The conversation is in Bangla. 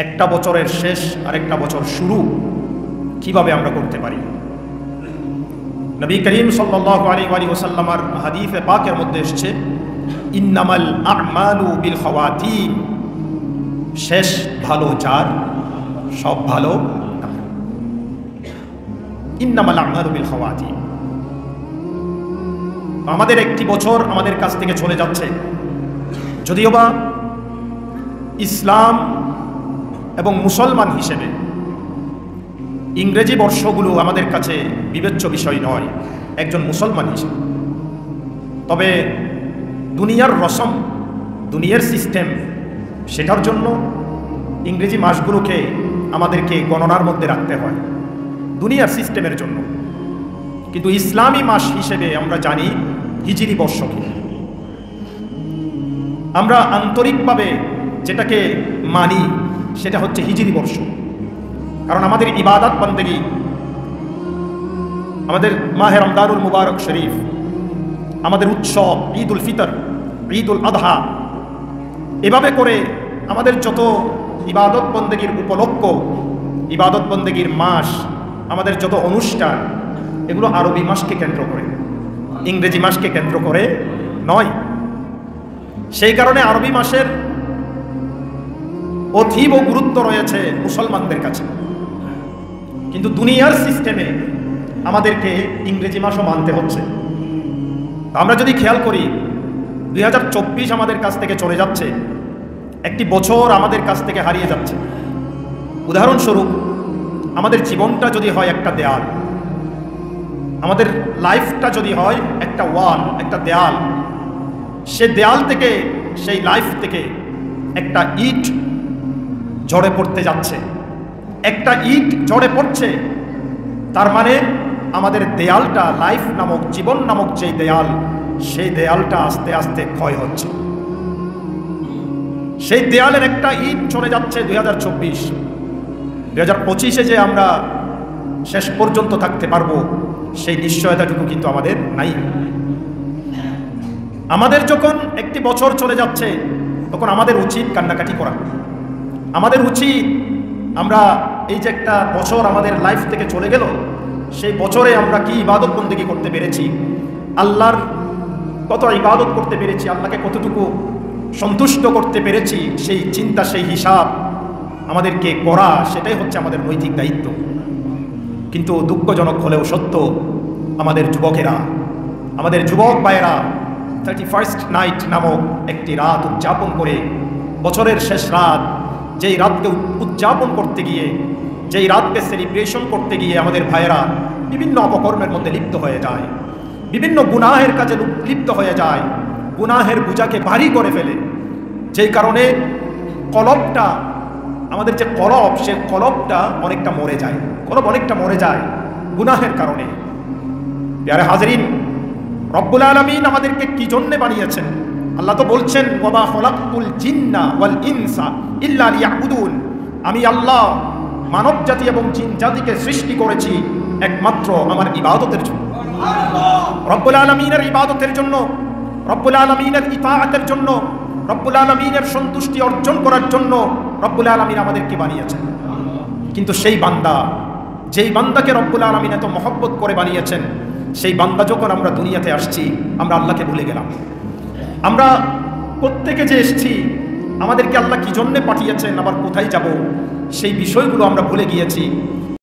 একটা বছরের শেষ আর একটা বছর শুরু কিভাবে আমরা করতে পারি? নবী করিম সাল্লাল্লাহু আলাইহি ওয়াসাল্লামের হাদিসে পাকের মধ্যে এসেছে, ইন্নামাল আমালু বিল খাওয়াতিম, শেষ ভালো যার সব ভালো তার। ইন্নামাল আমালু বিল খাওয়াতিম। আমাদের একটি বছর আমাদের কাছ থেকে চলে যাচ্ছে, যদিও বা ইসলাম এবং মুসলমান হিসেবে ইংরেজি বর্ষগুলো আমাদের কাছে বিবেচ্য বিষয় নয় একজন মুসলমান হিসেবে। তবে দুনিয়ার রসম, দুনিয়ার সিস্টেম, সেটার জন্য ইংরেজি মাসগুলোকে আমাদেরকে গণনার মধ্যে রাখতে হয় দুনিয়ার সিস্টেমের জন্য। কিন্তু ইসলামী মাস হিসেবে আমরা জানি হিজরি বর্ষকে। আমরা আন্তরিকভাবে যেটাকে মানি সেটা হচ্ছে হিজরি বর্ষ। কারণ আমাদের ইবাদত বন্দেগী, আমাদের মাহে রমজানুল মুবারক শরীফ, আমাদের উৎসব ঈদ উল ফিতর, ঈদ উল আদহা, এভাবে করে আমাদের যত ইবাদত বন্দেগীর উপলক্ষ, ইবাদত বন্দেগীর মাস, আমাদের যত অনুষ্ঠান, এগুলো আরবি মাসকে কেন্দ্র করে, ইংরেজি মাসকে কেন্দ্র করে নয়। সেই কারণে আরবি মাসের অতীব গুরুত্ব রয়েছে মুসলমানদের কাছে। কিন্তু দুনিয়ার সিস্টেমে আমাদেরকে ইংরেজি মাসও মানতে হচ্ছে। আমরা যদি খেয়াল করি 2024 আমাদের কাছ থেকে চলে যাচ্ছে, একটি বছর আমাদের কাছ থেকে হারিয়ে যাচ্ছে। উদাহরণস্বরূপ আমাদের জীবনটা যদি হয় একটা দেয়াল, আমাদের লাইফটা যদি হয় একটা ওয়াল, একটা দেয়াল, সে দেয়াল থেকে, সেই লাইফ থেকে একটা ইট ঝরে পড়তে যাচ্ছে, একটা ইট ঝরে পড়ছে, তার মানে আমাদের দেয়ালটা, লাইফ নামক, জীবন নামক যে দেয়াল, সেই দেয়ালটা আস্তে আস্তে ক্ষয় হচ্ছে। সেই দেয়ালের একটা ইট চলে যাচ্ছে 2024। 2025-এ যে আমরা শেষ পর্যন্ত থাকতে পারবো সেই নিশ্চয়তাটুকু কিন্তু আমাদের নাই। আমাদের যখন একটি বছর চলে যাচ্ছে তখন আমাদের উচিত কান্নাকাটি করা। আমাদের উচিত আমরা এই যে একটা বছর আমাদের লাইফ থেকে চলে গেল, সেই বছরে আমরা কি ইবাদত বন্দেগী করতে পেরেছি, আল্লাহর কত ইবাদত করতে পেরেছি, আল্লাহকে কতটুকু সন্তুষ্ট করতে পেরেছি, সেই চিন্তা, সেই হিসাব আমাদেরকে করা, সেটাই হচ্ছে আমাদের নৈতিক দায়িত্ব। কিন্তু দুঃখজনক হলেও সত্য, আমাদের যুবকেরা, আমাদের যুবক ভাইয়েরা 31st নাইট নামক একটি রাত উদযাপন করে, বছরের শেষ রাত, যেই রাতকে উদযাপন করতে গিয়ে, যেই রাতকে সেলিব্রেশন করতে গিয়ে আমাদের ভাইয়েরা বিভিন্ন অপকর্মের মধ্যে লিপ্ত হয়ে যায়, বিভিন্ন গুনাহের কাজে লিপ্ত হয়ে যায়, গুনাহের বোঝাকে ভারী করে ফেলে। যেই কারণে কলবটা, আমাদের যে কলব, সে কলবটা অনেকটা মরে যায়, কলব অনেকটা মরে যায় গুনাহের কারণে। প্যারে হাজরিন, রব্বুল আলামিন আমাদেরকে কি জন্য বানিয়েছেন? আল্লাহ তো বলছেন, ওয়া খালাকতুল জিন্না ওয়াল ইনসা ইল্লা লিয়াবুদুন, আমি আল্লাহ মানব জাতি এবং জিন জাতিকে সৃষ্টি করেছি একমাত্র আমার ইবাদতের জন্য। রব্বুল আলামিনের ইবাদতের জন্য, রব্বুল আলামিনের ইতাআতের জন্য, রব্বুল আলামিনের সন্তুষ্টি অর্জন করার জন্য রব্বুল আলামিন আমাদেরকে বানিয়েছেন। কিন্তু সেই বান্দা, যেই বান্দাকে রব্বুল আলামিন এত মহব্বত করে বানিয়েছেন, সেই বান্দা যখন আমরা দুনিয়াতে আসছি, আমরা আল্লাহকে ভুলে গেলাম। আমরা প্রত্যেকে যে এসেছি, আমাদেরকে আল্লাহ কি জন্যে পাঠিয়েছেন, আবার কোথায় যাব, সেই বিষয়গুলো আমরা ভুলে গিয়েছি।